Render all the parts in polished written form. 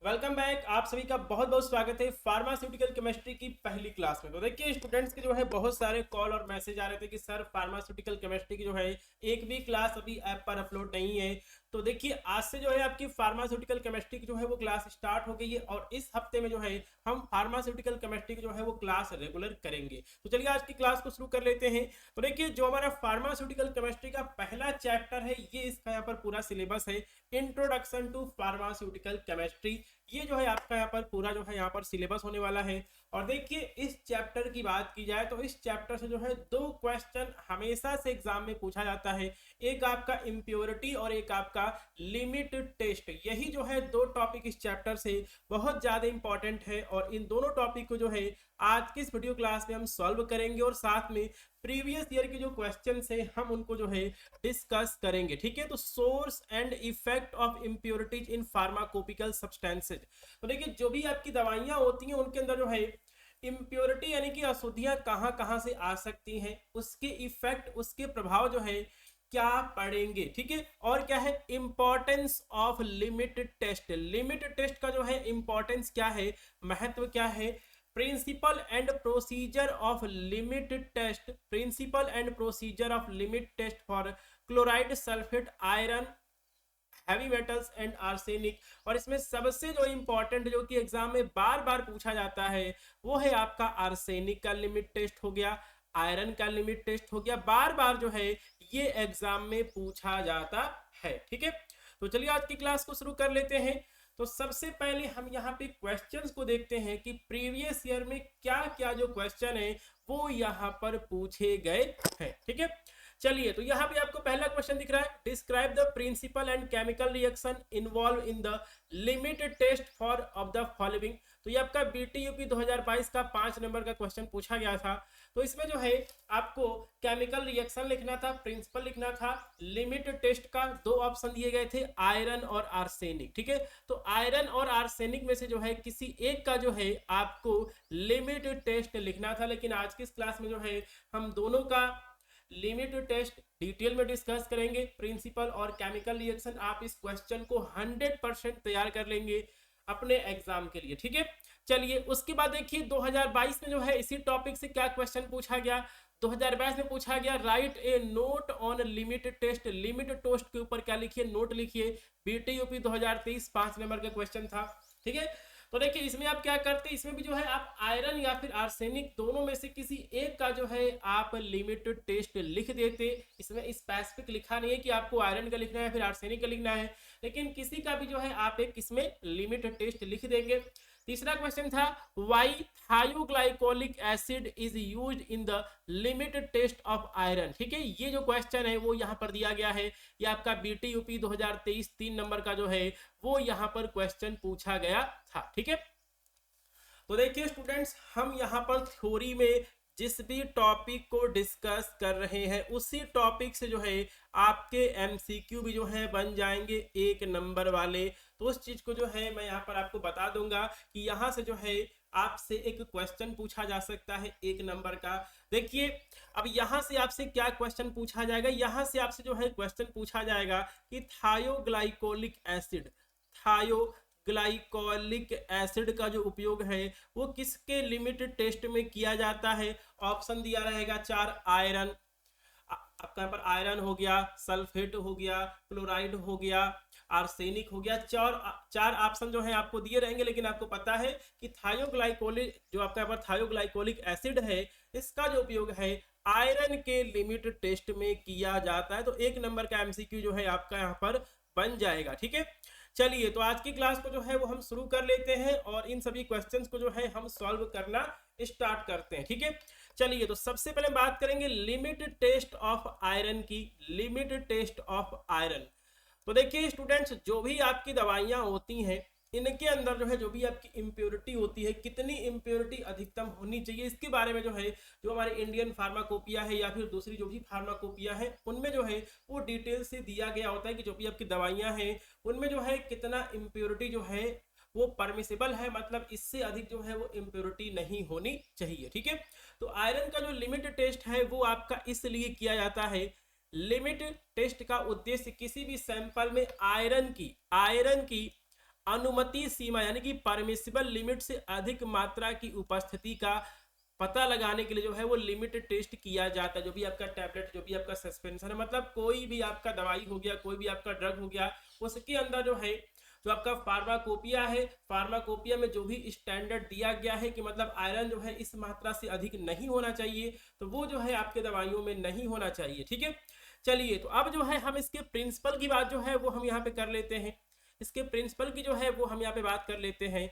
Welcome back. आप सभी का बहुत बहुत स्वागत है फार्मास्यूटिकल केमिस्ट्री की पहली क्लास में। तो देखिए स्टूडेंट्स के जो है बहुत सारे कॉल और मैसेज आ रहे थे कि सर फार्मास्यूटिकल केमिस्ट्री की जो है एक भी क्लास अभी ऐप पर अपलोड नहीं है। तो देखिए आज से जो है आपकी फार्मास्यूटिकल केमिस्ट्री की जो है वो क्लास स्टार्ट हो गई है और इस हफ्ते में जो है हम फार्मास्यूटिकल केमिस्ट्री की जो है वो क्लास रेगुलर करेंगे। तो चलिए आज की क्लास को शुरू कर लेते हैं। तो देखिए जो हमारा फार्मास्यूटिकल केमिस्ट्री का पहला चैप्टर है ये इसका यहाँ पर पूरा सिलेबस है, इंट्रोडक्शन टू फार्मास्यूटिकल केमिस्ट्री। ये जो है आपका यहाँ पर पूरा जो है यहाँ पर सिलेबस होने वाला है। और देखिए इस चैप्टर की बात की जाए तो इस चैप्टर से जो है दो क्वेश्चन हमेशा से एग्जाम में पूछा जाता है, एक आपका इम्प्योरिटी और एक आपका लिमिट टेस्ट। यही जो है दो टॉपिक इस चैप्टर से बहुत ज्यादा इंपॉर्टेंट है और इन दोनों टॉपिक को जो है आज की इस वीडियो क्लास में हम सॉल्व करेंगे और साथ में प्रीवियस ईयर के जो क्वेश्चन है हम उनको जो है डिस्कस करेंगे। ठीक है, तो source and effect of impurities in pharmacopoeial substances. तो देखिए जो भी आपकी दवाइयां होती हैं उनके अंदर जो है इम्प्योरिटी यानी कि अशुद्धियां कहां कहां से आ सकती हैं, उसके इफेक्ट उसके प्रभाव जो है क्या पढ़ेंगे। ठीक है, और क्या है importance of limit test. Limit test का जो है इंपॉर्टेंस क्या है, महत्व क्या है, principle and procedure of limit test, principle and procedure of limit test for chloride sulphate iron heavy metals and arsenic. और इसमें सबसे जो इंपॉर्टेंट जो कि एग्जाम में बार बार पूछा जाता है वो है आपका आर्सेनिक का लिमिट टेस्ट हो गया, आयरन का लिमिट टेस्ट हो गया, बार बार जो है ये एग्जाम में पूछा जाता है। ठीक है, तो चलिए आज की क्लास को शुरू कर लेते हैं। तो सबसे पहले हम यहाँ पे क्वेश्चंस को देखते हैं कि प्रीवियस ईयर में क्या क्या जो क्वेश्चन है वो यहाँ पर पूछे गए हैं। ठीक है, चलिए तो यहाँ पे आपको पहला क्वेश्चन दिख रहा है, describe the principle and chemical reaction involved in the limit test for of the following. तो ये आपका बीटीयूपी 2022 का 5 नंबर का क्वेश्चन पूछा गया था। तो इसमें जो है आपको केमिकल रिएक्शन लिखना था, प्रिंसिपल लिखना था, लिमिट टेस्ट का दो ऑप्शन दिए गए थे, आयरन और आर्सेनिक। ठीक है, तो आयरन और आर्सेनिक में से जो है किसी एक का जो है आपको लिमिट टेस्ट लिखना था। लेकिन आज की इस क्लास में जो है हम दोनों का लिमिट टेस्ट डिटेल में डिस्कस करेंगे, प्रिंसिपल और केमिकल रिएक्शन। आप इस क्वेश्चन को 100% तैयार कर लेंगे अपने एग्जाम के लिए। ठीक है, चलिए उसके बाद देखिए 2022 में जो है इसी टॉपिक से क्या क्वेश्चन पूछा गया। 2022 में पूछा गया write a note on limit test, limit test के ऊपर क्या लिखिए, नोट लिखिए। बीटीयूपी 2023 5 नंबर का क्वेश्चन था। ठीक है, तो देखिए इसमें आप क्या करते हैं, इसमें भी जो है आप आयरन या फिर आर्सेनिक दोनों में से किसी एक का जो है आप लिमिट टेस्ट लिख देते। इसमें स्पेसिफिक लिखा नहीं है कि आपको आयरन का लिखना है फिर आर्सेनिक का लिखना है, लेकिन किसी का भी जो है आप एक इसमें लिमिट टेस्ट लिख देंगे। तीसरा क्वेश्चन था why thioglycolic acid is used in the limit test of iron. ठीक है, ये जो क्वेश्चन है वो यहाँ पर दिया गया है, ये आपका बीटीयूपी 2023 3 नंबर का जो है वो यहाँ पर क्वेश्चन पूछा गया था। ठीक है, तो देखिए स्टूडेंट्स हम यहाँ पर थ्योरी में जिस भी टॉपिक को डिस्कस कर रहे हैं उसी टॉपिक से जो है आपके एमसीक्यू भी जो है बन जाएंगे 1 नंबर वाले। तो उस चीज को जो है मैं यहाँ पर आपको बता दूंगा कि यहाँ से जो है आपसे एक क्वेश्चन पूछा जा सकता है 1 नंबर का। देखिए अब यहाँ से आपसे क्या क्वेश्चन पूछा जाएगा, यहाँ से आपसे जो है क्वेश्चन पूछा जाएगा कि थायोग्लाइकोलिक एसिड, ग्लाइकोलिक एसिड का जो उपयोग है वो किसके लिमिट टेस्ट में किया जाता है। ऑप्शन दिया रहेगा 4, आयरन, आपका यहाँ पर आयरन हो गया, सल्फेट हो गया, क्लोराइड हो गया, आर्सेनिक हो गया। चार ऑप्शन जो है आपको दिए रहेंगे, लेकिन आपको पता है कि थायोग्लाइकोलिक जो आपका यहाँ पर थायोग्लाइकोलिक एसिड है इसका जो उपयोग है आयरन के लिमिट टेस्ट में किया जाता है। तो 1 नंबर का एमसीक्यू जो है आपका यहाँ पर बन जाएगा। ठीक है, चलिए तो आज की क्लास को जो है वो हम शुरू कर लेते हैं और इन सभी क्वेश्चंस को जो है हम सॉल्व करना स्टार्ट करते हैं। ठीक है, चलिए तो सबसे पहले बात करेंगे लिमिट टेस्ट ऑफ आयरन की, लिमिट टेस्ट ऑफ आयरन। तो देखिए स्टूडेंट्स जो भी आपकी दवाइयां होती हैं इनके अंदर जो है जो भी आपकी इम्प्योरिटी होती है, कितनी इम्प्योरिटी अधिकतम होनी चाहिए, इसके बारे में जो है जो हमारे इंडियन फार्माकोपिया है या फिर दूसरी जो भी फार्माकोपिया है उनमें जो है वो डिटेल से दिया गया होता है कि जो भी आपकी दवाइयां हैं उनमें जो है कितना इम्प्योरिटी जो है वो परमिसिबल है, मतलब इससे अधिक जो है वो इम्प्योरिटी नहीं होनी चाहिए। ठीक है, तो आयरन का जो लिमिट टेस्ट है वो आपका इसलिए किया जाता है, लिमिट टेस्ट का उद्देश्य किसी भी सैंपल में आयरन की अनुमति सीमा यानी कि परमिसिबल लिमिट से अधिक मात्रा की उपस्थिति का पता लगाने के लिए जो है वो लिमिट टेस्ट किया जाता है। जो भी आपका टैबलेट, जो भी आपका सस्पेंशन है, मतलब कोई भी आपका दवाई हो गया, कोई भी आपका ड्रग हो गया, उसके अंदर जो है जो आपका फार्माकोपिया है, फार्माकोपिया में जो भी स्टैंडर्ड दिया गया है कि मतलब आयरन जो है इस मात्रा से अधिक नहीं होना चाहिए, तो वो जो है आपके दवाइयों में नहीं होना चाहिए। ठीक है, चलिए तो अब जो है हम इसके प्रिंसिपल की बात जो है वो हम यहाँ पे कर लेते हैं। इसके प्रिंसिपल की जो है वो हम यहाँ पे बात कर लेते हैं।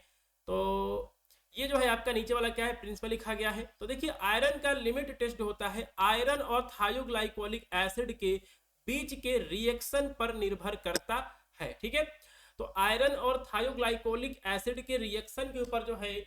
तो ये जो है आपका नीचे वाला क्या है, प्रिंसिपल लिखा गया है। तो देखिए आयरन का लिमिट टेस्ट होता है आयरन और थायोग्लाइकोलिक एसिड के बीच के रिएक्शन पर निर्भर करता है। ठीक है, तो आयरन और थायोग्लाइकोलिक एसिड के रिएक्शन के ऊपर जो है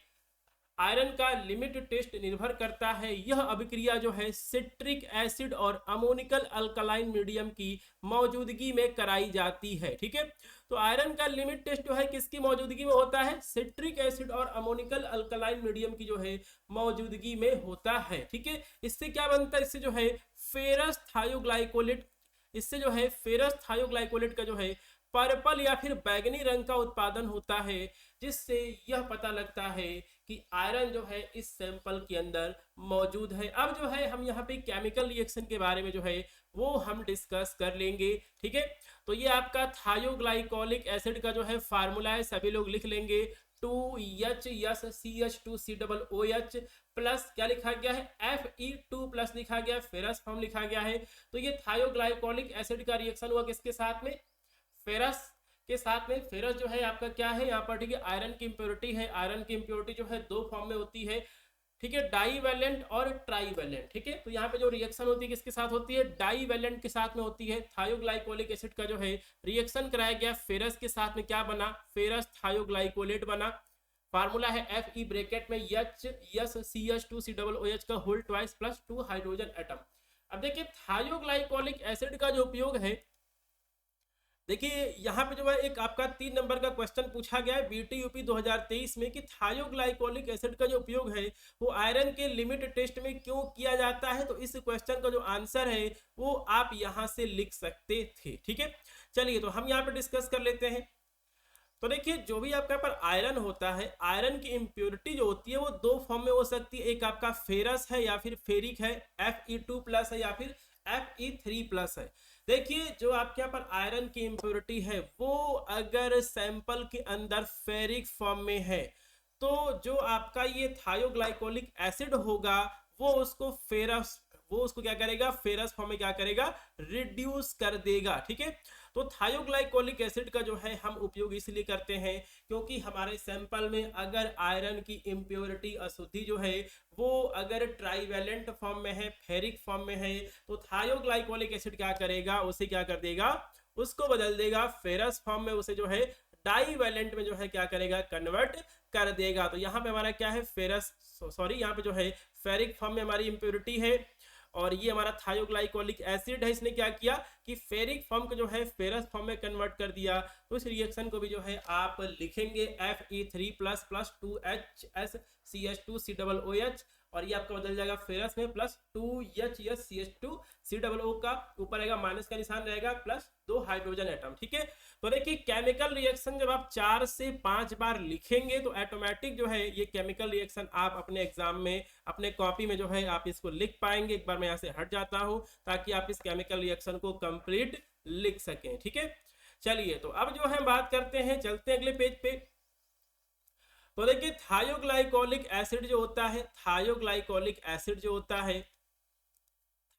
आयरन का लिमिट टेस्ट निर्भर करता है। यह अभिक्रिया जो है सिट्रिक एसिड और अमोनिकल अल्कलाइन मीडियम की मौजूदगी में कराई जाती है। ठीक है, तो आयरन का लिमिट टेस्ट जो है किसकी मौजूदगी में होता है, सिट्रिक एसिड और अमोनिकल अल्कलाइन मीडियम की जो है मौजूदगी में होता है। ठीक है, इससे क्या बनता है, इससे जो है फेरस थायोग्लाइकोलेट, इससे जो है फेरस थायोग्लाइकोलेट का जो है पर्पल या फिर बैगनी रंग का उत्पादन होता है, जिससे यह पता लगता है कि आयरन जो है इस सैंपल के अंदर मौजूद है। अब जो है हम यहाँ पे केमिकल रिएक्शन के बारे में जो है वो हम डिस्कस कर लेंगे। ठीक है, तो ये आपका थायोग्लाइकोलिक एसिड का जो है फार्मूला है, सभी लोग लिख लेंगे 2HCH2COOH प्लस क्या लिखा गया है, Fe2 प्लस लिखा गया है, फेरस फॉर्म लिखा गया है। तो ये थायोग्लाइकोलिक एसिड का रिएक्शन हुआ किसके साथ में, फेरस के साथ में। फेरस जो है आपका क्या है यहाँ पर, ठीक है, आयरन की इंप्योरिटी है। आयरन की इंप्योरिटी जो है दो फॉर्म में होती है, ठीक है, डाईवैलेंट और ट्राईवैलेंट। ठीक है, तो यहाँ पे जो रिएक्शन होती है किसके साथ होती है, डाईवैलेंट के साथ में होती है। थायोग्लाइकोलिक एसिड का जो है रिएक्शन कराया गया फेरस के साथ में, क्या बना, फेरस थायोग्लाइकोलेट बना। फार्मूला है Fe ब्रैकेट में HCH2COOH का whole twice plus 2 hydrogen atom. अब देखिए थायोग्लाइकोलिक एसिड का जो उपयोग है, देखिए यहाँ पे जो है एक आपका 3 नंबर का क्वेश्चन पूछा गया है BTUP 2023 में कि थायोग्लाइकोलिक एसिड का जो उपयोग है वो आयरन के लिमिट टेस्ट में क्यों किया जाता है। तो इस क्वेश्चन का जो आंसर है वो आप यहाँ से लिख सकते थे। ठीक है, चलिए तो हम यहाँ पे डिस्कस कर लेते हैं। तो देखिए जो भी आपका पर आयरन होता है, आयरन की इंप्योरिटी जो होती है वो दो फॉर्म में हो सकती है, एक आपका फेरस है या फिर फेरिक है, Fe2 प्लस है या फिर Fe3 प्लस है। देखिए जो आपके यहाँ पर आयरन की इंप्योरिटी है वो अगर सैंपल के अंदर फेरिक फॉर्म में है, तो जो आपका ये थायोग्लाइकोलिक एसिड होगा वो उसको फेरस, वो उसको क्या करेगा, फेरस फॉर्म में क्या करेगा, रिड्यूस कर देगा। ठीक है, तो थायोग्लाइकोलिक एसिड का जो है हम उपयोग इसलिए करते हैं क्योंकि हमारे सैंपल में अगर आयरन की इंप्योरिटी अशुद्धि जो है वो अगर ट्राईवैलेंट फॉर्म में है, फेरिक फॉर्म में है, तो थायोग्लाइकोलिक एसिड क्या करेगा, उसे क्या कर देगा, उसको बदल देगा फेरस फॉर्म में, उसे जो है डाईवैलेंट में जो है क्या करेगा, कन्वर्ट कर देगा। तो यहाँ पे हमारा क्या है, फेरस, सॉरी यहाँ पे जो है फेरिक फॉर्म में हमारी इंप्योरिटी है और ये हमारा थायोग्लाइकोलिक एसिड है, इसने क्या किया कि फेरिक फॉर्म को जो है फेरस फॉर्म में कन्वर्ट कर दिया। तो इस रिएक्शन को भी जो है आप लिखेंगे Fe3 प्लस प्लस 2HCH2COOH और ये आपका बदल जाएगा फेरस में प्लस 2HCH2COO का ऊपर रहेगा माइनस का निशान रहेगा प्लस 2 हाइड्रोजन एटम। ठीक है, तो देखिए केमिकल रिएक्शन जब आप 4 से 5 बार लिखेंगे तो ऑटोमेटिक जो है ये केमिकल रिएक्शन आप अपने एग्जाम में अपने कॉपी में जो है आप इसको लिख पाएंगे। एक बार मैं यहाँ से हट जाता हूँ ताकि आप इस केमिकल रिएक्शन को कंप्लीट लिख सकें। ठीक है, चलिए तो अब जो है बात करते हैं, चलते हैं अगले पेज पे। तो देखिए थायोग्लाइकोलिक एसिड जो होता है, थायोग्लाइकोलिक एसिड जो होता है,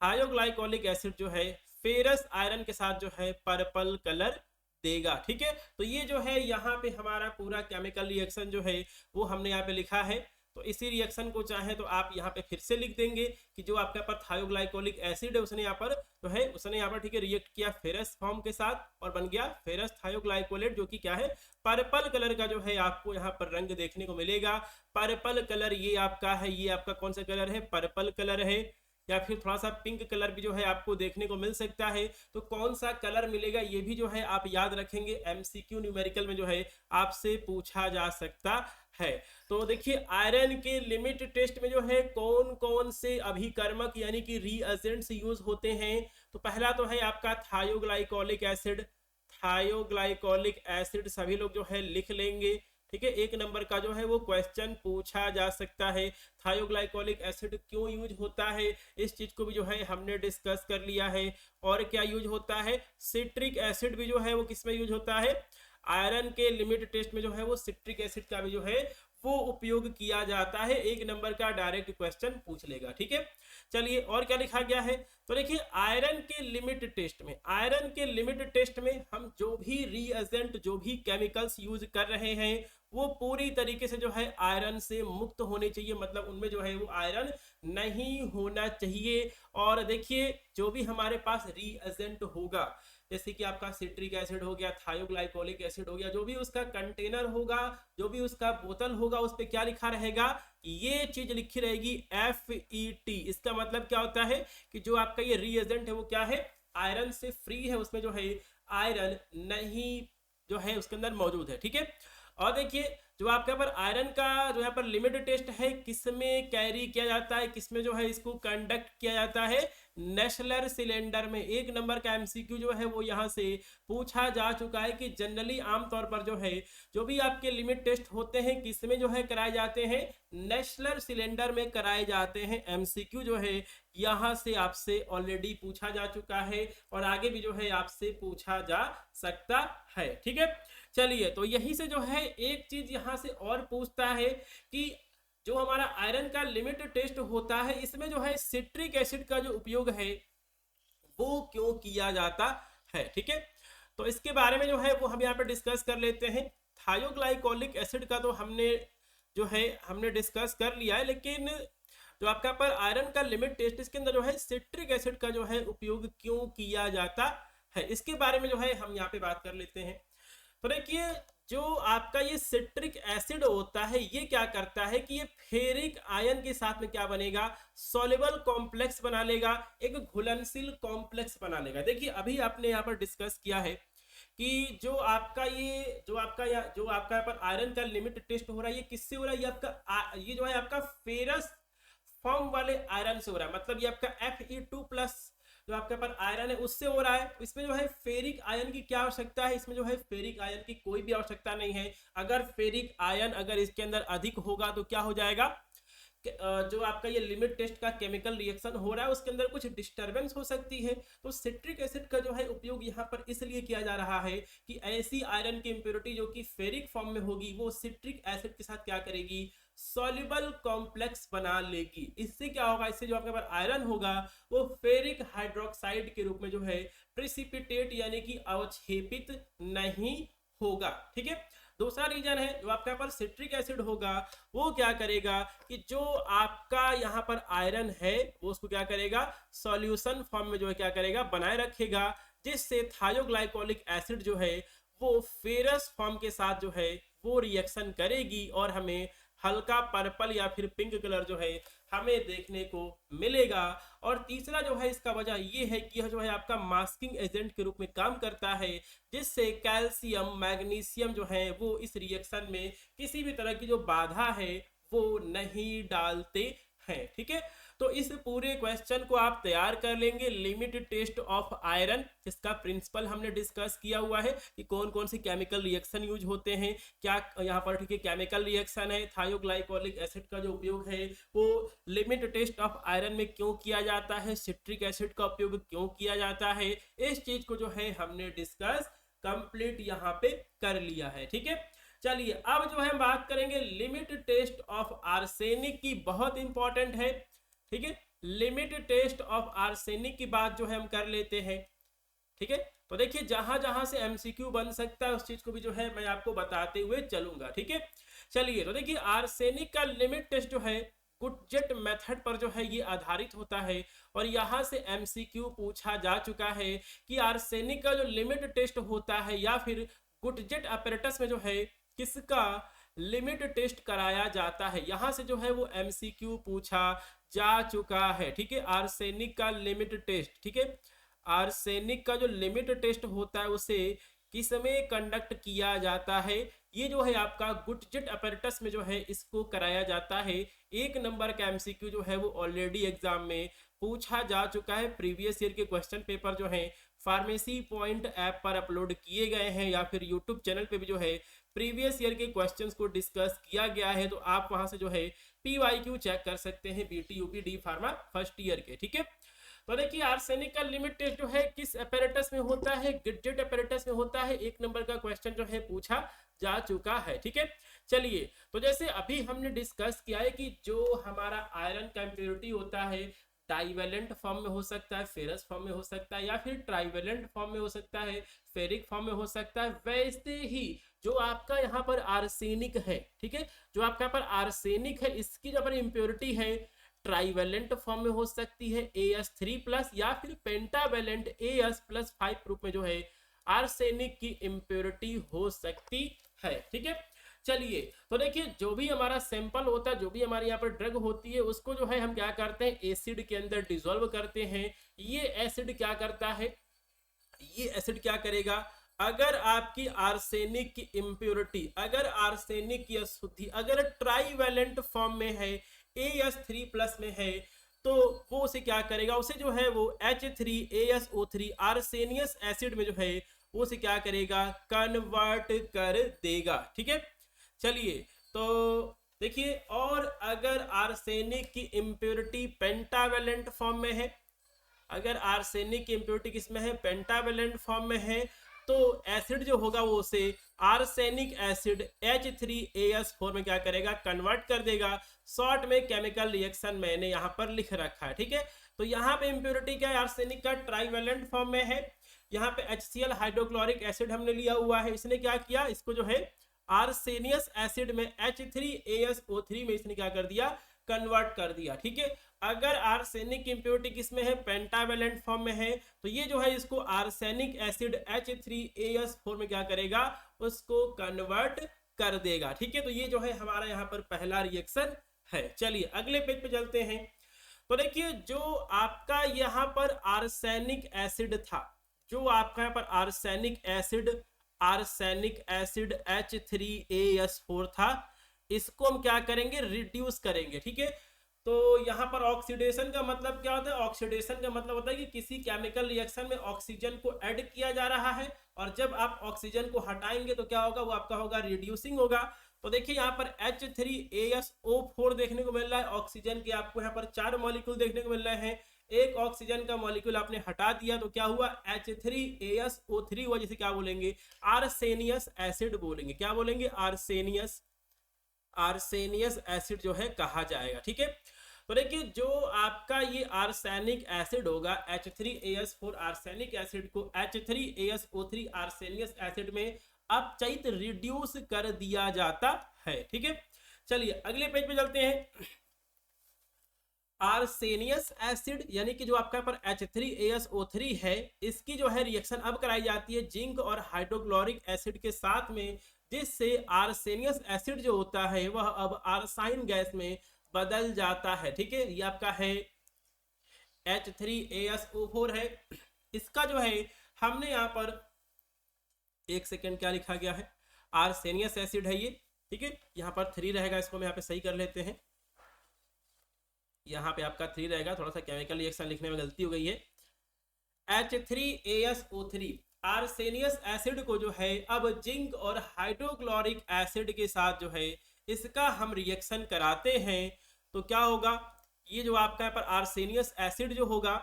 थायोग्लाइकोलिक एसिड जो है फेरस आयरन के साथ जो है पर्पल कलर देगा। ठीक है, तो ये जो है यहाँ पे हमारा पूरा केमिकल रिएक्शन जो है वो हमने यहाँ पे लिखा है। तो इसी रिएक्शन को चाहे तो आप यहाँ पे फिर से लिख देंगे कि जो आपके पर थायोग्लाइकोलिक एसिड है उसने यहाँ पर जो है उसने यहाँ पर ठीक है रिएक्ट किया फेरस फॉर्म के साथ और बन गया फेरस थायोग्लाइकोलेट, जो कि क्या है पर्पल कलर का जो है आपको यहाँ पर रंग देखने को मिलेगा। पर्पल कलर ये आपका है, ये आपका कौन सा कलर है, पर्पल कलर है, या फिर थोड़ा सा पिंक कलर भी जो है आपको देखने को मिल सकता है। तो कौन सा कलर मिलेगा ये भी जो है आप याद रखेंगे, MCQ न्यूमेरिकल में जो है आपसे पूछा जा सकता है। तो देखिए आयरन के लिमिट टेस्ट में जो है कौन कौन से अभिकर्मक यानी कि रीएजेंट्स यूज होते हैं। तो पहला तो है आपका थायोग्लाइकोलिक एसिड, थायोग्लाइकोलिक एसिड सभी लोग जो है लिख लेंगे। ठीक है, 1 नंबर का जो है वो क्वेश्चन पूछा जा सकता है। थायोग्लाइकोलिक एसिड क्यों यूज होता है, इस चीज को भी जो है हमने डिस्कस कर लिया है। और क्या यूज होता है, सिट्रिक एसिड भी जो है वो किस में यूज होता है, आयरन के लिमिट टेस्ट में जो है वो सिट्रिक एसिड का भी जो है वो उपयोग किया जाता है। 1 नंबर का डायरेक्ट क्वेश्चन पूछ लेगा। ठीक है, चलिए और क्या लिखा गया है, तो देखिए आयरन के लिमिट टेस्ट में, आयरन के लिमिट टेस्ट में हम जो भी रिएजेंट, जो भी केमिकल्स यूज कर रहे हैं वो पूरी तरीके से जो है आयरन से मुक्त होने चाहिए, मतलब उनमें जो है वो आयरन नहीं होना चाहिए। और देखिए जो भी हमारे पास रिएजेंट होगा, जैसे कि आपका सिट्रिक एसिड हो गया, थायोग्लाइकोलिक एसिड हो गया, जो भी उसका कंटेनर होगा, जो भी उसका बोतल होगा, उस पर क्या लिखा रहेगा, ये चीज लिखी रहेगी FET। इसका मतलब क्या होता है कि जो आपका ये रिएजेंट है वो क्या है, आयरन से फ्री है, उसमें जो है आयरन नहीं जो है उसके अंदर मौजूद है। ठीक है, और देखिए जो आपके पर आयरन का जो यहाँ पर लिमिट टेस्ट है, किसमें कैरी किया जाता है, किसमें जो है इसको कंडक्ट किया जाता है, नेशनल सिलेंडर में। 1 नंबर का MCQ जो है वो यहाँ से पूछा जा चुका है कि जनरली आमतौर पर जो है जो भी आपके लिमिट टेस्ट होते हैं किसमें जो है कराए जाते हैं, नेशनल सिलेंडर में कराए जाते हैं। MCQ जो है यहाँ से आपसे ऑलरेडी पूछा जा चुका है और आगे भी जो है आपसे पूछा जा सकता है। ठीक है, चलिए तो यही से जो है एक चीज यहां से और पूछता है कि जो हमारा आयरन का लिमिट टेस्ट होता है इसमें जो है सिट्रिक एसिड का जो उपयोग है वो क्यों किया जाता है। ठीक है, तो इसके बारे में जो है वो हम यहाँ पे डिस्कस कर लेते हैं। थायोग्लाइकोलिक एसिड का तो हमने डिस्कस कर लिया है, लेकिन जो आपका पर आयरन का लिमिट टेस्ट, इसके अंदर जो है सिट्रिक एसिड का जो है उपयोग क्यों किया जाता है, इसके बारे में जो है हम यहाँ पे बात कर लेते हैं। तो देखिए जो आपका ये सिट्रिक एसिड होता है ये क्या करता है कि ये फेरिक आयन के साथ में क्या बनेगा, सॉल्युबल कॉम्प्लेक्स बना लेगा, एक घुलनशील कॉम्प्लेक्स बना लेगा। देखिए अभी आपने यहाँ पर डिस्कस किया है कि जो आपका यहाँ पर आयरन का लिमिट टेस्ट हो रहा है ये किससे हो रहा है, ये जो है आपका फेरस फॉर्म वाले आयरन से हो रहा है, मतलब ये आपका Fe2+ जो आपके पास आयरन है उससे हो रहा है। इसमें जो है फेरिक आयन की क्या आवश्यकता है, इसमें जो है फेरिक आयन की कोई भी आवश्यकता नहीं है। अगर फेरिक आयन अगर इसके अंदर अधिक होगा तो क्या हो जाएगा, जो आपका ये लिमिट टेस्ट का केमिकल रिएक्शन हो रहा है उसके अंदर कुछ डिस्टरबेंस हो सकती है। तो सिट्रिक एसिड का जो है उपयोग यहाँ पर इसलिए किया जा रहा है कि ऐसी आयरन की इंप्योरिटी जो कि फेरिक फॉर्म में होगी वो सिट्रिक एसिड के साथ क्या करेगी, सॉल्युबल कॉम्प्लेक्स बना लेगी। इससे क्या होगा, इससे जो आपके पास आयरन होगा वो फेरिक हाइड्रोक्साइड के रूप में जो है प्रिसिपिटेट यानी कि अवक्षेपित नहीं होगा। ठीक है, दूसरा रीजन है जो आपके पर सिट्रिक एसिड होगा वो क्या करेगा कि जो आपका यहाँ पर आयरन है वो उसको क्या करेगा, सॉल्यूशन फॉर्म में जो है क्या करेगा, बनाए रखेगा, जिससे थायोग्लाइकोलिक एसिड जो है वो फेरस फॉर्म के साथ जो है वो रिएक्शन करेगी और हमें हल्का पर्पल या फिर पिंक कलर जो है हमें देखने को मिलेगा। और तीसरा जो है इसका वजह ये है कि यह जो है आपका मास्किंग एजेंट के रूप में काम करता है, जिससे कैल्शियम मैग्नीशियम जो है वो इस रिएक्शन में किसी भी तरह की जो बाधा है वो नहीं डालते हैं। ठीक है, तो इस पूरे क्वेश्चन को आप तैयार कर लेंगे। लिमिट टेस्ट ऑफ आयरन, जिसका प्रिंसिपल हमने डिस्कस किया हुआ है कि कौन कौन सी केमिकल रिएक्शन यूज होते हैं, क्या यहाँ पर ठीक है केमिकल रिएक्शन है, थायोग्लाइकोलिक एसिड का जो उपयोग है वो लिमिट टेस्ट ऑफ आयरन में क्यों किया जाता है, सिट्रिक एसिड का उपयोग क्यों किया जाता है, इस चीज को जो है हमने डिस्कस कंप्लीट यहाँ पे कर लिया है। ठीक है, चलिए अब जो है हम बात करेंगे लिमिट टेस्ट ऑफ आर्सेनिक की, बहुत इंपॉर्टेंट है। ठीक है, लिमिट टेस्ट ऑफ आर्सेनिक की बात जो है हम कर लेते हैं। ठीक है, तो देखिए जहां जहां से MCQ बन सकता है उस चीज को भी जो है मैं आपको बताते हुए चलूंगा। ठीक है, चलिए तो देखिए आर्सेनिक का लिमिट टेस्ट जो है गुडजेट मेथड पर जो है ये आधारित होता है और यहाँ से MCQ पूछा जा चुका है कि आर्सेनिक का जो लिमिट टेस्ट होता है या फिर गुडजेट अपैरेटस में जो है किसका लिमिट टेस्ट कराया जाता है, यहां से जो है वो MCQ पूछा जा चुका है। ठीक है, आर्सेनिक का लिमिट टेस्ट, ठीक है, आर्सेनिक का जो लिमिट टेस्ट होता है उसे किसमें कंडक्ट किया जाता है, ये जो है आपका गुडजेट अपैरेटस में जो है इसको कराया जाता है। 1 नंबर का MCQ जो है वो ऑलरेडी एग्जाम में पूछा जा चुका है। प्रीवियस ईयर के क्वेश्चन पेपर जो है फार्मेसी पॉइंट ऐप पर अपलोड किए गए हैं, या फिर यूट्यूब चैनल पे भी जो है प्रीवियस ईयर के क्वेश्चंस को डिस्कस किया गया है। तो आप वहां से जो है PYQ चेक कर सकते हैं BT UP D pharma first year के। ठीक है, तो देखिए आर्सेनिक का लिमिट टेस्ट जो है किस अपैरेटस में होता है, गिडजेट अपैरेटस में होता है। 1 नंबर का क्वेश्चन जो है पूछा जा चुका है। ठीक है, चलिए, तो जैसे अभी हमने डिस्कस किया है कि जो हमारा आयरन का इम्प्योरिटी होता है डाइवेलेंट फॉर्म में हो सकता है, फेरस फॉर्म में हो सकता है, या फिर ट्राइवेलेंट फॉर्म में हो सकता है, फेरिक फॉर्म में हो सकता है। वैसे ही जो आपका यहाँ पर आर्सेनिक है, ठीक है, जो आपका यहाँ पर आर्सेनिक है, इसकी जो पर इम्प्योरिटी है ट्राइवेलेंट फॉर्म में हो सकती है AS3+, या फिर पेंटावेलेंट AS+5 रूप में जो है आर्सेनिक की इम्प्योरिटी हो सकती है। ठीक है, चलिए, तो देखिए जो भी हमारा सैंपल होता है, जो भी हमारे यहाँ पर ड्रग होती है, उसको जो है हम क्या करते हैं एसिड के अंदर डिसॉल्व करते हैं। ये एसिड क्या करता है, ये एसिड क्या करेगा, अगर आपकी आर्सेनिक की इम्प्योरिटी, अगर आर्सेनिक की अशुद्धि अगर ट्राइवेलेंट फॉर्म में है AS3+ में है, तो वो उसे क्या करेगा, उसे जो है वो H3ASO3 आर्सेनियस एसिड में जो है वो उसे क्या करेगा, कन्वर्ट कर देगा। ठीक है, चलिए, तो देखिए, और अगर आर्सेनिक की इम्प्योरिटी पेंटावेलेंट फॉर्म में है, अगर आर्सेनिक की इम्प्योरिटी किसमें है, पेंटावेलेंट फॉर्म में है, तो एसिड जो होगा वो उसे आर्सेनिक एसिड H3AS4 में क्या करेगा, कन्वर्ट कर देगा। शॉर्ट में केमिकल रिएक्शन मैंने यहाँ पर लिख रखा है। ठीक है, तो यहाँ पे इम्प्योरिटी क्या है, आर्सेनिक का ट्राइवेलेंट फॉर्म में है। यहाँ पे HCl हाइड्रोक्लोरिक एसिड हमने लिया हुआ है, इसने क्या किया, इसको जो है आर्सेनियस एसिड में H3ASO3 में इसने क्या कर दिया, कन्वर्ट कर दिया। ठीक है, अगर आर्सेनिक की इम्प्योरिटी किसमें है, पेंटावेलेंट फॉर्म में है, तो ये जो है इसको आर्सेनिक एसिड H3AS4 में क्या करेगा, उसको कन्वर्ट कर देगा। ठीक है, तो ये जो है हमारा यहाँ पर पहला रिएक्शन है। चलिए अगले पेज पे चलते हैं। तो देखिए जो आपका यहाँ पर आर्सेनिक एसिड था, जो आपका यहाँ पर आर्सेनिक एसिड H3AS4 था, इसको हम क्या करेंगे, रिड्यूस करेंगे। ठीक है, तो यहाँ पर ऑक्सीडेशन का मतलब क्या होता है, ऑक्सीडेशन का मतलब होता है कि किसी केमिकल रिएक्शन में ऑक्सीजन को ऐड किया जा रहा है, और जब आप ऑक्सीजन को हटाएंगे तो क्या होगा, वो आपका होगा रिड्यूसिंग होगा। तो देखिए यहाँ पर H3ASO4 देखने को मिल रहा है, ऑक्सीजन के आपको यहाँ पर 4 मॉलिक्यूल देखने को मिल रहे हैं। एक ऑक्सीजन का मॉलिक्यूल आपने हटा दिया तो क्या हुआ, H3ASO3 हुआ, जिसे क्या बोलेंगे, आर्सेनियस एसिड बोलेंगे। क्या बोलेंगे, आर्सेनियस एसिड जो है कहा जाएगा। ठीक है, तो देखिए जो आपका ये आर्सेनिक एसिड होगा H3AS4 आर्सेनिक एसिड को H3ASO3 आर्सेनियस एसिड में अपचयित रिड्यूस कर दिया जाता है। ठीक है, चलिए अगले पेज पे चलते हैं। आर्सेनियस एसिड यानी कि जो आपका पर H3ASO3 है, इसकी जो है रिएक्शन अब कराई जाती है जिंक और हाइड्रोक्लोरिक एसिड के साथ में, जिससे आर्सेनियस एसिड जो होता है वह अब आर्साइन गैस में बदल जाता है। ठीक है, ये आपका है H3ASO4 है। इसका जो है हमने यहाँ पर 1 सेकेंड क्या लिखा गया है, आर्सेनियस एसिड है ये। ठीक है, यहाँ पर 3 रहेगा, इसको हम यहाँ पे सही कर लेते हैं। यहाँ पे आपका 3 रहेगा, थोड़ा सा केमिकल रिएक्शन लिखने में गलती हो गई है। H3ASO3 आर्सेनियस एसिड को जो है अब जिंक और हाइड्रोक्लोरिक एसिड के साथ जो है इसका हम रिएक्शन कराते हैं, तो क्या होगा, ये जो आपका यहाँ पर आर्सेनियस एसिड जो होगा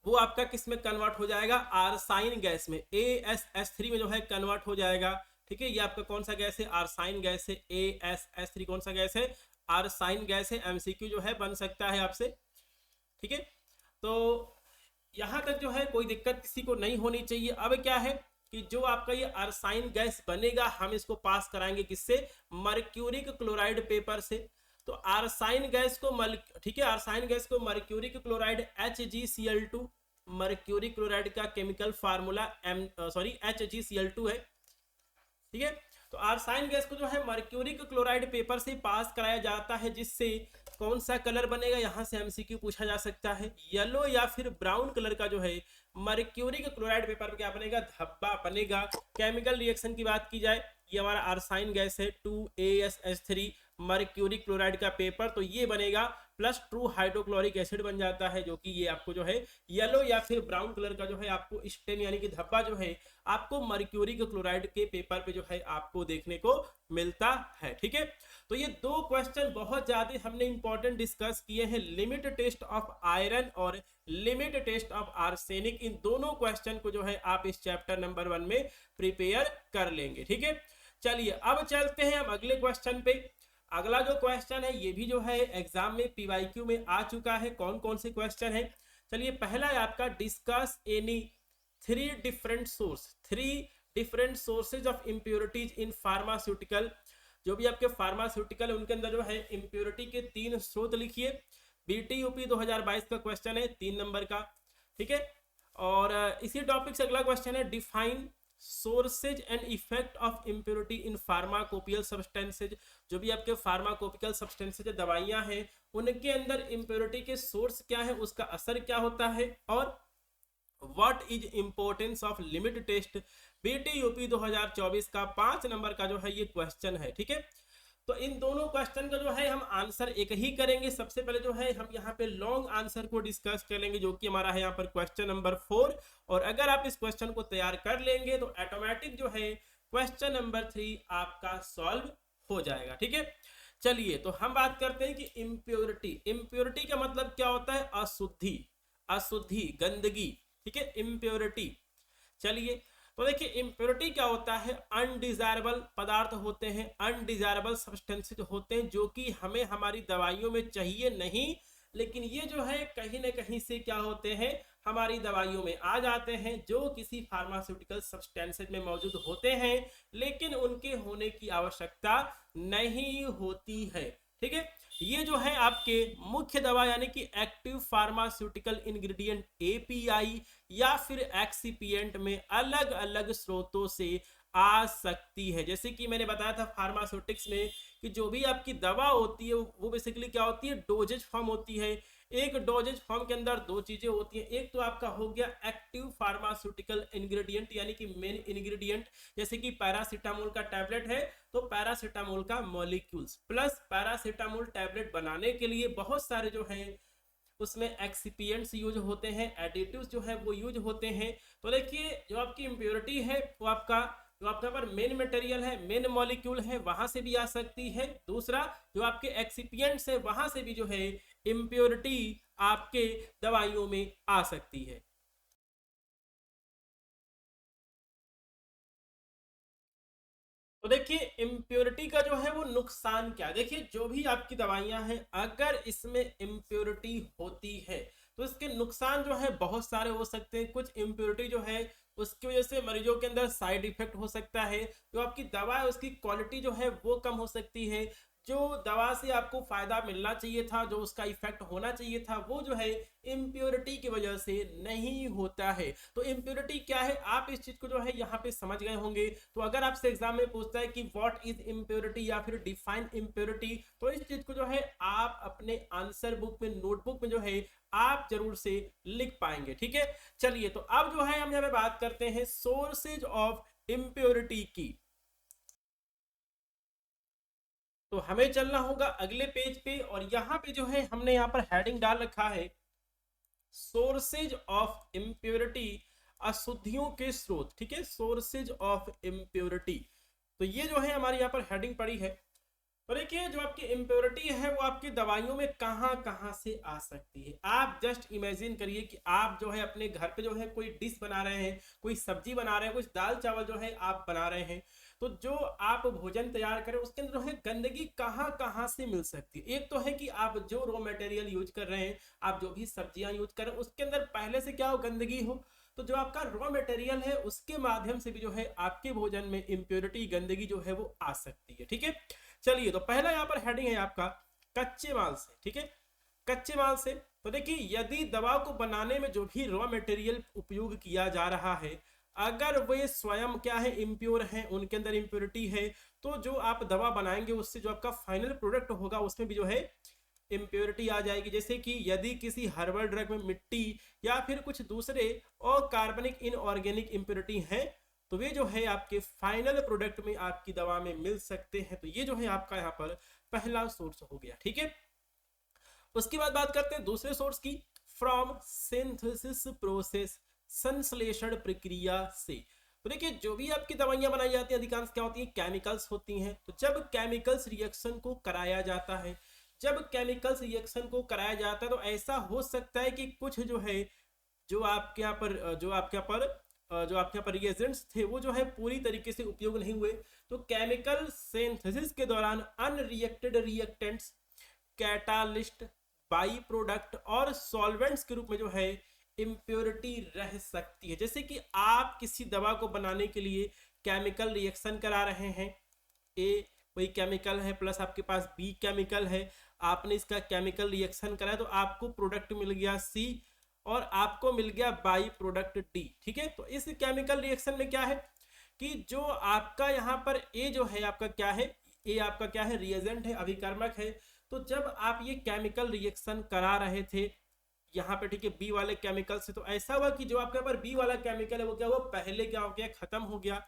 वो आपका किस में कन्वर्ट हो जाएगा, आर्साइन गैस में, ASS3 में जो है कन्वर्ट हो जाएगा। ठीक है, ये आपका कौन सा गैस है, आर्साइन गैस है। ASS3 कौन सा गैस है, आर्साइन गैस है। MCQ जो है बन सकता है आपसे। ठीक है, तो यहां तक जो है कोई दिक्कत किसी को नहीं होनी चाहिए। अब क्या है कि जो आपका ये आर्साइन गैस बनेगा, हम इसको पास कराएंगे किससे, मर्क्यूरिक क्लोराइड पेपर से। तो आर्साइन गैस को ठीक है, आर्साइन गैस को mercuric chloride HgCl2, mercuric chloride का केमिकल फार्मूला HgCl2 है। ठीक है, तो आर्साइन गैस को जो है मर्क्यूरिक क्लोराइड पेपर से पास कराया जाता है, जिससे कौन सा कलर बनेगा, यहां से MCQ पूछा जा सकता है, येलो या फिर ब्राउन कलर का जो है मर्क्यूरिक क्लोराइड पेपर में क्या बनेगा, धब्बा बनेगा। केमिकल रिएक्शन की बात की जाए ये हमारा आर्साइन गैस है 2AsH3 मर्क्यूरी क्लोराइड का पेपर, तो ये बनेगा प्लस ट्रू हाइड्रोक्लोरिक एसिड बन जाता है, जो कि ये आपको जो है येलो या फिर ब्राउन कलर का जो है आपको स्टेन यानी कि धब्बा जो है आपको मर्क्यूरी क्लोराइड के पेपर पे जो है आपको देखने को मिलता है। ठीक है, तो ये दो क्वेश्चन बहुत ज्यादा हमने इंपॉर्टेंट डिस्कस किए हैं, लिमिट टेस्ट ऑफ आयरन और लिमिट टेस्ट ऑफ आर्सेनिक। इन दोनों क्वेश्चन को जो है आप इस चैप्टर नंबर 1 में प्रिपेयर कर लेंगे। ठीक है, चलिए अब चलते हैं हम अगले क्वेश्चन पे। अगला जो क्वेश्चन है ये भी जो है एग्जाम में पीवाईक्यू में आ चुका है। कौन कौन से क्वेश्चन है, चलिए पहला है आपका discuss any three different sources of impurities in pharmaceutical. जो भी आपके फार्मास्यूटिकल है उनके अंदर जो है इम्प्योरिटी के 3 स्रोत लिखिए। BTUP 2022 का क्वेश्चन है 3 नंबर का। ठीक है, और इसी टॉपिक से अगला क्वेश्चन है define sources and effect of impurity in pharmacopoeial substances. जो भी आपके फार्माकोपिकल सब्सटेंसेज दवाइयां हैं उनके अंदर इम्प्योरिटी के सोर्स क्या है, उसका असर क्या होता है, और what is importance of limit test. BTUP 2024 का 5 नंबर का जो है ये क्वेश्चन है। ठीक है, तो इन दोनों क्वेश्चन का जो है हम आंसर एक ही करेंगे। सबसे पहले जो है हम यहाँ पे लॉन्ग आंसर को डिस्कस करेंगे, जो कि हमारा है यहाँ पर क्वेश्चन नंबर 4। और अगर आप इस क्वेश्चन को तैयार कर लेंगे तो ऑटोमेटिक जो है क्वेश्चन नंबर 3 आपका सॉल्व हो जाएगा। ठीक है, चलिए तो हम बात करते हैं कि इम्प्योरिटी का मतलब क्या होता है, अशुद्धि, गंदगी। ठीक है, इम्प्योरिटी। चलिए तो देखिए इम्प्योरिटी क्या होता है, अनडिजायरेबल पदार्थ होते हैं, अनडिजायरेबल सब्सटेंसेज होते हैं जो कि हमें हमारी दवाइयों में चाहिए नहीं, लेकिन ये जो है कहीं ना कहीं से क्या होते हैं हमारी दवाइयों में आ जाते हैं, जो किसी फार्मास्यूटिकल सब्सटेंसेज में मौजूद होते हैं लेकिन उनके होने की आवश्यकता नहीं होती है। ठीक है, ये जो है आपके मुख्य दवा यानी कि एक्टिव फार्मास्यूटिकल इंग्रेडिएंट API या फिर एक्सिपिएंट में अलग अलग स्रोतों से आ सकती है। जैसे कि मैंने बताया था फार्मास्यूटिक्स में कि जो भी आपकी दवा होती है वो बेसिकली क्या होती है, डोजेज फॉर्म होती है। एक डोजेज फॉर्म के अंदर दो चीजें होती हैं, एक तो आपका हो गया एक्टिव फार्मास्यूटिकल इंग्रेडिएंट यानी कि मेन इंग्रेडिएंट, जैसे कि पैरासीटामोल का टैबलेट है तो पैरासीटामोल का मॉलिक्यूल्स, प्लस पैरासीटामोल टैबलेट बनाने के लिए बहुत सारे जो है उसमें एक्सिपिएंट्स यूज होते हैं, एडिटिव्स जो है वो यूज होते हैं। तो देखिए जो आपकी इम्प्योरिटी है वो आपका जो आपका पर मेन मटेरियल है, मेन मॉलिक्यूल है, वहां से भी आ सकती है। दूसरा जो आपके एक्सिपिएंट्स है वहां से भी जो है इम्प्योरिटी आपके दवाइयों में आ सकती है। तो देखिए इम्प्योरिटी का जो है वो नुकसान क्या, देखिए जो भी आपकी दवाइयां हैं अगर इसमें इम्प्योरिटी होती है तो इसके नुकसान जो है बहुत सारे हो सकते हैं। कुछ इम्प्योरिटी जो है उसकी वजह से मरीजों के अंदर साइड इफेक्ट हो सकता है, जो आपकी दवा है उसकी क्वालिटी जो है वो कम हो सकती है, जो दवा से आपको फायदा मिलना चाहिए था, जो उसका इफेक्ट होना चाहिए था, वो जो है इम्प्योरिटी की वजह से नहीं होता है। तो इम्प्योरिटी क्या है आप इस चीज को जो है यहाँ पे समझ गए होंगे। तो अगर आपसे एग्जाम में पूछता है कि व्हाट इज इम्प्योरिटी या फिर डिफाइन इम्प्योरिटी, तो इस चीज को जो है आप अपने आंसर बुक में, नोटबुक में जो है आप जरूर से लिख पाएंगे। ठीक है, चलिए तो अब जो है हम यहाँ पे बात करते हैं सोर्सेज ऑफ इम्प्योरिटी की। तो हमें चलना होगा अगले पेज पे और यहाँ पे जो है हमने यहाँ पर हेडिंग डाल रखा है सोर्सेज ऑफ इम्प्योरिटी, अशुद्धियों के स्रोत। ठीक है, सोर्सेज ऑफ इम्प्योरिटी, तो ये जो है हमारी यहाँ पर हेडिंग पड़ी है। तो देखिए जो आपकी इम्प्योरिटी है वो आपकी दवाइयों में कहां कहां से आ सकती है। आप जस्ट इमेजिन करिए कि आप जो है अपने घर पे जो है कोई डिश बना रहे हैं, कोई सब्जी बना रहे हैं, कुछ दाल चावल जो है आप बना रहे हैं, तो जो आप भोजन तैयार करें उसके अंदर जो है गंदगी कहां कहां से मिल सकती है। एक तो है कि आप जो रॉ मटेरियल यूज कर रहे हैं, आप जो भी सब्जियां यूज कर रहे हैं उसके अंदर पहले से क्या हो गंदगी हो, तो जो आपका रॉ मटेरियल है उसके माध्यम से भी जो है आपके भोजन में इम्प्योरिटी, गंदगी जो है वो आ सकती है। ठीक है, चलिए तो पहला यहाँ पर हेडिंग है आपका कच्चे माल से। ठीक है, कच्चे माल से, तो देखिए यदि दवा को बनाने में जो भी रॉ मटेरियल उपयोग किया जा रहा है अगर वे स्वयं क्या है इम्प्योर है, उनके अंदर इम्प्योरिटी है, तो जो आप दवा बनाएंगे उससे जो आपका फाइनल प्रोडक्ट होगा उसमें भी जो है इम्प्योरिटी आ जाएगी। जैसे कि यदि किसी हर्बल ड्रग में मिट्टी या फिर कुछ दूसरे और कार्बनिक इनऑर्गेनिक इम्प्योरिटी हैं तो वे जो है आपके फाइनल प्रोडक्ट में आपकी दवा में मिल सकते हैं। तो ये जो है आपका यहाँ पर पहला सोर्स हो गया, ठीक है। उसके बाद बात करते हैं दूसरे सोर्स की, फ्रॉम सिंथेसिस प्रोसेस, संश्लेषण प्रक्रिया से। तो देखिए जो भी आपकी दवाइयां बनाई जाती हैं अधिकांश क्या होती है, केमिकल्स होती हैं। तो जब केमिकल्स रिएक्शन को कराया जाता है, जब केमिकल्स रिएक्शन को कराया जाता है तो ऐसा हो सकता है कि कुछ जो है जो आपके यहाँ पर रिएजेंट्स थे वो जो है पूरी तरीके से उपयोग नहीं हुए। तो केमिकल सिंथेसिस के दौरान unreacted reactants, catalyst, by product और सॉल्वेंट्स के रूप में जो है इम्प्योरिटी रह सकती है। जैसे कि आप किसी दवा को बनाने के लिए केमिकल रिएक्शन करा रहे हैं, ए वही केमिकल है प्लस आपके पास बी केमिकल है, आपने इसका केमिकल रिएक्शन कराया तो आपको प्रोडक्ट मिल गया सी और आपको मिल गया बाई प्रोडक्ट डी, ठीक है। तो इस केमिकल रिएक्शन में क्या है कि जो आपका यहाँ पर ए जो है आपका क्या है, ए आपका क्या है, रिएजेंट है, अभिकर्मक है। तो जब आप ये केमिकल रिएक्शन करा रहे थे यहाँ पे, ठीक है, बी वाले केमिकल से, तो ऐसा हुआ कि जो आपके पर बी वाला केमिकल है वो क्या हुआ, पहले क्या हो गया, खत्म हो गया।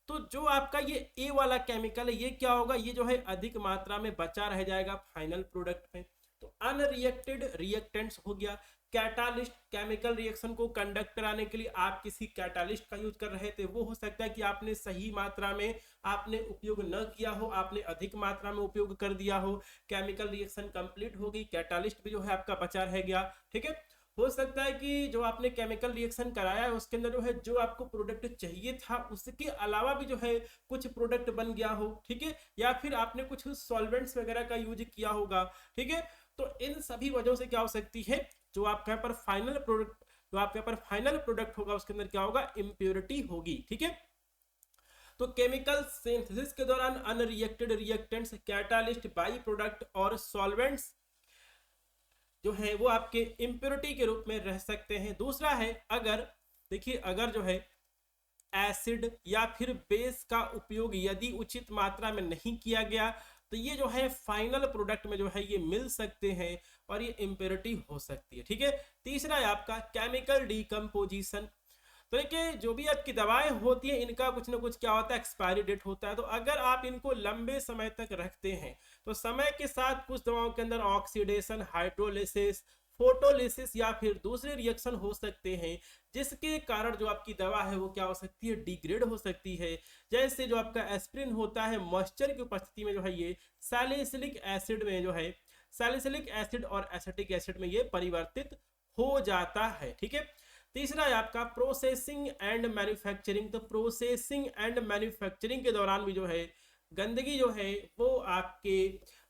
तो जो आपका ये ए वाला केमिकल है ये क्या होगा, ये जो है अधिक मात्रा में बचा रह जाएगा फाइनल प्रोडक्ट में। तो अनरिएक्टेड रिएक्टेंट्स हो गया। कैटालिस्ट, केमिकल रिएक्शन को कंडक्ट कराने के लिए आप किसी कैटालिस्ट का यूज कर रहे थे, वो हो सकता है कि आपने सही मात्रा में आपने उपयोग न किया हो, आपने अधिक मात्रा में उपयोग कर दिया हो, केमिकल रिएक्शन कंप्लीट हो गई, कैटालिस्ट भी जो है आपका बचा रह गया, ठीक है। हो सकता है कि जो आपने केमिकल रिएक्शन कराया है उसके अंदर जो है जो आपको प्रोडक्ट चाहिए था उसके अलावा भी जो है कुछ प्रोडक्ट बन गया हो, ठीक है, या फिर आपने कुछ सॉल्वेंट्स वगैरह का यूज किया होगा, ठीक है। तो इन सभी वजहों से क्या हो सकती है, जो आपके यहाँ पर फाइनल प्रोडक्ट, जो आपके यहाँ पर फाइनल प्रोडक्ट होगा उसके अंदर क्या होगा, इम्प्योरिटी होगी, ठीक है। तो केमिकल सिंथेसिस के दौरान unreacted reactants, catalyst, by product और सॉल्वेंट्स जो है वो आपके इम्प्योरिटी के रूप में रह सकते हैं। दूसरा है अगर, देखिए अगर जो है एसिड या फिर बेस का उपयोग यदि उचित मात्रा में नहीं किया गया तो ये जो है फाइनल प्रोडक्ट में जो है ये मिल सकते हैं और ये इम्प्योरिटी हो सकती है, ठीक है। तीसरा है आपका केमिकल डिकम्पोजिशन। तो देखिए जो भी आपकी दवाएं होती हैं इनका कुछ ना कुछ क्या होता है, एक्सपायरी डेट होता है। तो अगर आप इनको लंबे समय तक रखते हैं तो समय के साथ कुछ दवाओं के अंदर ऑक्सीडेशन, हाइड्रोलिसिस, फोटोलिसिस या फिर दूसरे रिएक्शन हो सकते हैं जिसके कारण जो आपकी दवा है वो क्या हो सकती है, डिग्रेड हो सकती है। जैसे जो आपका एस्पिरिन होता है मॉइस्चर की उपस्थिति में जो है ये सैलिसिलिक एसिड में जो है, सैलिसिलिक एसिड और एसिटिक एसिड में ये परिवर्तित हो जाता है, ठीक है। तीसरा है आपका प्रोसेसिंग एंड मैन्युफैक्चरिंग। तो प्रोसेसिंग एंड मैन्युफैक्चरिंग के दौरान भी जो है गंदगी जो है वो आपके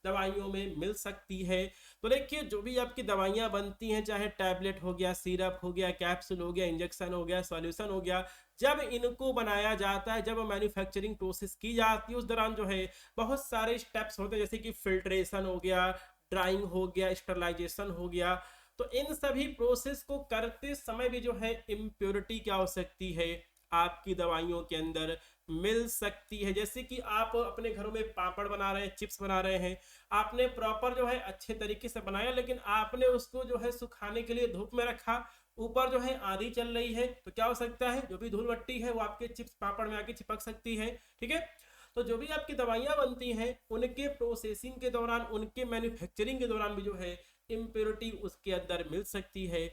दवाइयों में मिल सकती है। तो देखिए जो भी आपकी दवाइयां बनती हैं, चाहे टैबलेट हो गया, सिरप हो गया, कैप्सूल हो गया, इंजेक्शन हो गया, सॉल्यूशन हो गया, जब इनको बनाया जाता है, जब मैन्युफैक्चरिंग प्रोसेस की जाती है उस दौरान जो है बहुत सारे स्टेप्स होते हैं, जैसे कि फिल्ट्रेशन हो गया, ड्राइंग हो गया, स्टरलाइजेशन हो गया। तो इन सभी प्रोसेस को करते समय भी जो है इम्प्योरिटी क्या हो सकती है, आपकी दवाइयों के अंदर मिल सकती है। जैसे कि आप अपने घरों में पापड़ बना रहे हैं, चिप्स बना रहे हैं, आपने प्रॉपर जो है अच्छे तरीके से बनाया लेकिन आपने उसको जो है सुखाने के लिए धूप में रखा, ऊपर जो है आंधी चल रही है, तो क्या हो सकता है जो भी धूल मट्टी है वो आपके चिप्स पापड़ में आके चिपक सकती है, ठीक है। तो जो भी आपकी दवाइयां बनती हैं उनके प्रोसेसिंग के दौरान, उनके मैन्युफैक्चरिंग के दौरान भी जो है इम्प्योरिटी उसके अंदर मिल सकती है।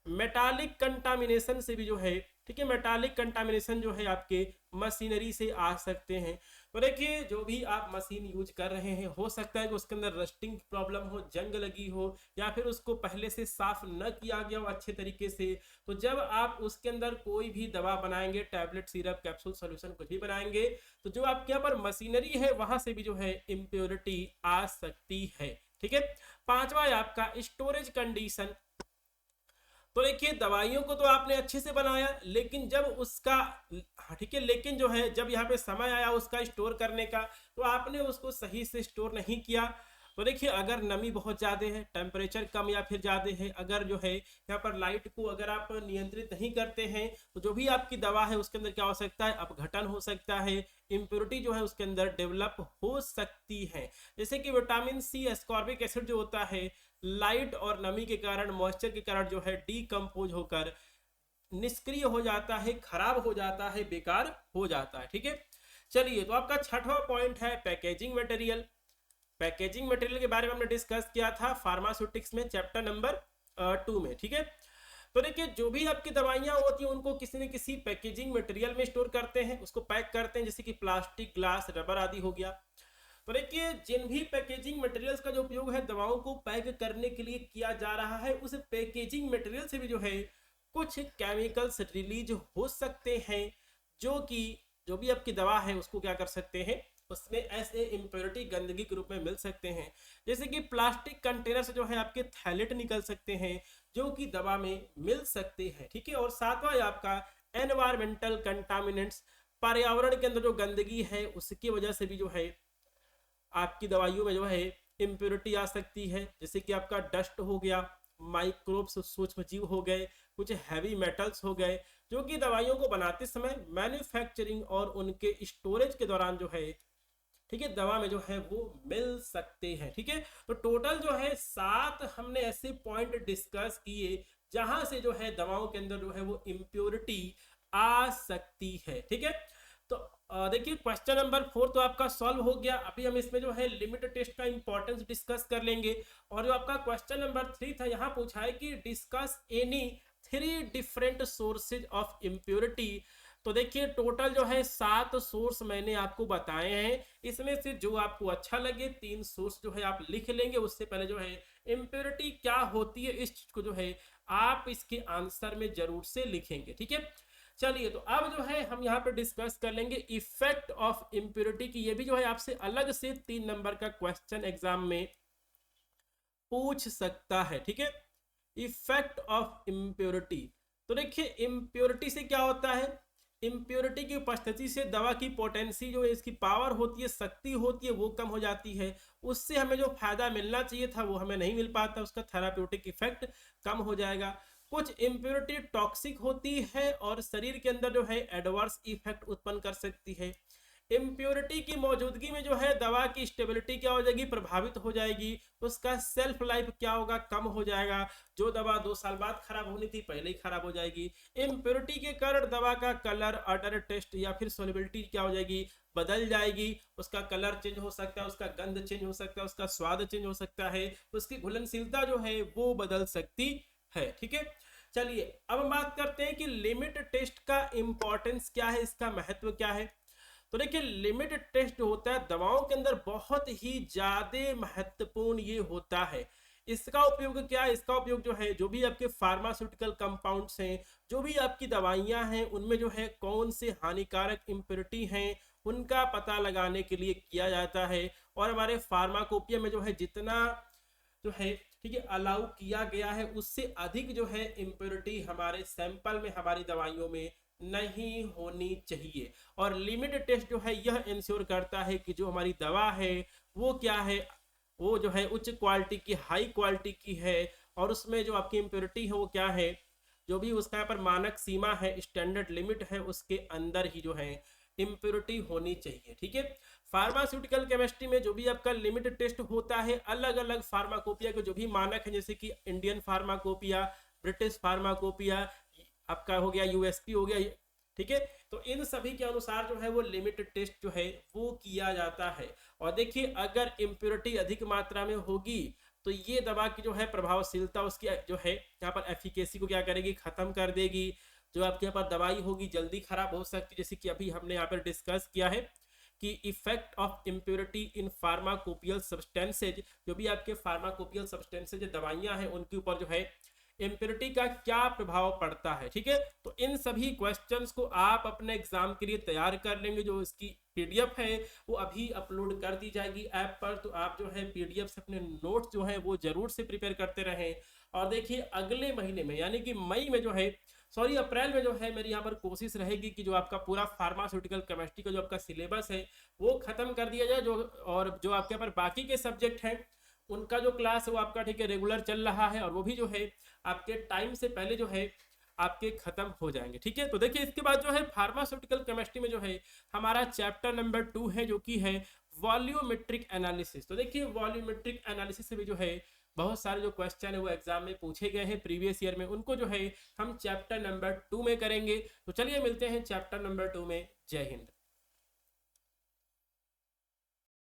मेटालिक कंटामिनेशन से भी जो है, ठीक है, मेटालिक कंटामिनेशन जो है आपके मशीनरी से आ सकते हैं। तो देखिए जो भी आप मशीन यूज कर रहे हैं हो सकता है कि उसके अंदर रस्टिंग प्रॉब्लम हो, जंग लगी हो, या फिर उसको पहले से साफ न किया गया हो अच्छे तरीके से। तो जब आप उसके अंदर कोई भी दवा बनाएंगे, टैबलेट, सिरप, कैप्सूल, सॉल्यूशन कुछ भी बनाएंगे, तो जो आपके यहाँ पर मशीनरी है वहां से भी जो है इम्प्योरिटी आ सकती है, ठीक है। पांचवा है आपका स्टोरेज कंडीशन। तो देखिए दवाइयों को तो आपने अच्छे से बनाया लेकिन जब उसका, ठीक है, लेकिन जो है जब यहाँ पे समय आया उसका स्टोर करने का तो आपने उसको सही से स्टोर नहीं किया। तो देखिए अगर नमी बहुत ज़्यादा है, टेम्परेचर कम या फिर ज़्यादा है, अगर जो है यहाँ पर लाइट को अगर आप नियंत्रित नहीं करते हैं तो जो भी आपकी दवा है उसके अंदर क्या हो सकता है, अपघटन हो सकता है, इम्प्योरिटी जो है उसके अंदर डेवलप हो सकती है। जैसे कि विटामिन सी, एस्कॉर्बिक एसिड जो होता है लाइट और नमी के कारण, मॉइस्चर के कारण जो है डीकम्पोज होकर निष्क्रिय हो जाता है, खराब हो जाता है, बेकार हो जाता है। ठीक है, चलिए तो आपका छठवां पॉइंट है पैकेजिंग मटेरियल। पैकेजिंग मटेरियल के बारे में हमने डिस्कस किया था फार्मास्यूटिक्स में चैप्टर नंबर 2 में। ठीक है, तो देखिए जो भी आपकी दवाइयां होती हैं उनको किसी न किसी पैकेजिंग मटेरियल में स्टोर करते हैं, उसको पैक करते हैं, जैसे कि प्लास्टिक, ग्लास, रबर आदि हो गया। तो देखिए जिन भी पैकेजिंग मटेरियल्स का जो उपयोग है दवाओं को पैक करने के लिए किया जा रहा है, उस पैकेजिंग मटेरियल से भी जो है कुछ केमिकल्स रिलीज हो सकते हैं, जो कि जो भी आपकी दवा है उसको क्या कर सकते हैं, उसमें ऐसे इम्प्योरिटी गंदगी के रूप में मिल सकते हैं। जैसे कि प्लास्टिक कंटेनर से जो है आपके थैलेट निकल सकते हैं, जो कि दवा में मिल सकते हैं। ठीक है, और सातवां आपका एनवायरमेंटल कंटामिनेंट्स, पर्यावरण के अंदर जो गंदगी है उसकी वजह से भी जो है आपकी दवाइयों में जो है इम्प्योरिटी आ सकती है। जैसे कि आपका डस्ट हो गया, माइक्रोब्स, सूक्ष्म जीव हो गए, कुछ हैवी मेटल्स हो गए, जो कि दवाइयों को बनाते समय मैन्युफैक्चरिंग और उनके स्टोरेज के दौरान जो है, ठीक है, दवा में जो है वो मिल सकते हैं। ठीक है, तो टोटल जो है 7 हमने ऐसे पॉइंट डिस्कस किए जहां से जो है दवाओं के अंदर जो है वो इम्प्योरिटी आ सकती है। ठीक है, तो देखिए क्वेश्चन नंबर 4 तो आपका सॉल्व हो गया। अभी हम इसमें जो है लिमिट टेस्ट का इंपॉर्टेंस डिस्कस कर लेंगे। और जो आपका क्वेश्चन नंबर 3 था, यहाँ पूछा है कि discuss any 3 different sources of impurity. तो देखिए टोटल जो है 7 सोर्स मैंने आपको बताए हैं, इसमें से जो आपको अच्छा लगे 3 सोर्स जो है आप लिख लेंगे। उससे पहले जो है इम्प्योरिटी क्या होती है इस चीज को जो है आप इसके आंसर में जरूर से लिखेंगे। ठीक है, चलिए तो अब जो है हम यहाँ पे डिस्कस कर लेंगे इफेक्ट ऑफ इम्प्योरिटी की। ये भी जो है आपसे अलग से 3 नंबर का क्वेश्चन एग्जाम में पूछ सकता है। ठीक है, इफेक्ट ऑफ इम्प्योरिटी। तो देखिए इम्प्योरिटी से क्या होता है, इम्प्योरिटी की उपस्थिति से दवा की पोटेंसी जो है, इसकी पावर होती है, शक्ति होती है, वो कम हो जाती है। उससे हमें जो फायदा मिलना चाहिए था वो हमें नहीं मिल पाता, उसका थेराप्यूटिक इफेक्ट कम हो जाएगा। कुछ इम्प्योरिटी टॉक्सिक होती है और शरीर के अंदर जो है एडवर्स इफेक्ट उत्पन्न कर सकती है। इम्प्योरिटी की मौजूदगी में जो है दवा की स्टेबिलिटी क्या हो जाएगी, प्रभावित हो जाएगी। उसका सेल्फ लाइफ क्या होगा, कम हो जाएगा। जो दवा 2 साल बाद खराब होनी थी पहले ही खराब हो जाएगी। इम्प्योरिटी के कारण दवा का कलर, ऑर्डर, टेस्ट या फिर सोलिबिलिटी क्या हो जाएगी, बदल जाएगी। उसका कलर चेंज हो सकता है, उसका गंध चेंज हो सकता है, उसका स्वाद चेंज हो सकता है, उसकी घुलनशीलता जो है वो बदल सकती है। ठीक है, चलिए अब हम बात करते हैं कि लिमिट टेस्ट का इंपॉर्टेंस क्या है, इसका महत्व क्या है। तो देखिए लिमिट टेस्ट जो होता है दवाओं के अंदर बहुत ही ज्यादा महत्वपूर्ण ये होता है। इसका उपयोग क्या है, इसका उपयोग जो है जो भी आपके फार्मास्यूटिकल कंपाउंड्स हैं, जो भी आपकी दवाइयां हैं, उनमें जो है कौन से हानिकारक इम्प्योरिटी हैं उनका पता लगाने के लिए किया जाता है। और हमारे फार्माकोपिया में जो है जितना जो है, ठीक है, अलाउ किया गया है उससे अधिक जो है इम्प्योरिटी हमारे सैंपल में, हमारी दवाइयों में नहीं होनी चाहिए। और लिमिट टेस्ट जो है यह इंश्योर करता है कि जो हमारी दवा है वो क्या है, वो जो है उच्च क्वालिटी की, हाई क्वालिटी की है। और उसमें जो आपकी इम्प्योरिटी है वो क्या है, जो भी उसका यहाँ पर मानक सीमा है, स्टैंडर्ड लिमिट है, उसके अंदर ही जो है इम्प्योरिटी होनी चाहिए। ठीक है, फार्मास्यूटिकल केमिस्ट्री में जो भी आपका लिमिट टेस्ट होता है, अलग अलग फार्माकोपिया के जो भी मानक है, जैसे कि इंडियन फार्माकोपिया, ब्रिटिश फार्माकोपिया, आपका हो गया यूएसपी हो गया, ठीक है, तो इन सभी के अनुसार जो है वो लिमिट टेस्ट जो है वो किया जाता है। और देखिए अगर इम्प्योरिटी अधिक मात्रा में होगी तो ये दवा की जो है प्रभावशीलता, उसकी जो है यहाँ पर एफिकेसी को क्या करेगी, खत्म कर देगी। जो आपके यहाँ पर दवाई होगी जल्दी खराब हो सकती है, जैसे कि अभी हमने यहाँ पर डिस्कस किया है कि effect of impurity in pharmacopoeial substances, जो भी आपके फार्माकोपियल सब्सटेंसेज दवाइयां हैं उनके ऊपर जो है इम्प्योरिटी का क्या प्रभाव पड़ता है। ठीक है, तो इन सभी क्वेश्चंस को आप अपने एग्जाम के लिए तैयार कर लेंगे। जो इसकी पीडीएफ है वो अभी अपलोड कर दी जाएगी ऐप पर, तो आप जो है पीडीएफ से अपने नोट्स जो है वो जरूर से प्रिपेयर करते रहें। और देखिए अगले महीने में यानी कि मई में जो है, सॉरी अप्रैल में जो है मेरी यहाँ पर कोशिश रहेगी कि जो आपका पूरा फार्मास्यूटिकल केमिस्ट्री का जो आपका सिलेबस है वो खत्म कर दिया जाए। जो और जो आपके यहाँ पर बाकी के सब्जेक्ट हैं उनका जो क्लास है वो आपका, ठीक है, रेगुलर चल रहा है, और वो भी जो है आपके टाइम से पहले जो है आपके खत्म हो जाएंगे। ठीक है, तो देखिए इसके बाद जो है फार्मास्यूटिकल केमिस्ट्री में जो है हमारा चैप्टर नंबर 2 है, जो कि है वॉल्यूमेट्रिक एनालिसिस। तो देखिए वॉल्यूमेट्रिक एनालिसिस से भी जो है बहुत सारे जो क्वेश्चन है वो एग्जाम में पूछे गए हैं प्रीवियस ईयर में, उनको जो है हम चैप्टर नंबर 2 में करेंगे। तो चलिए मिलते हैं चैप्टर नंबर 2 में। जय हिंद।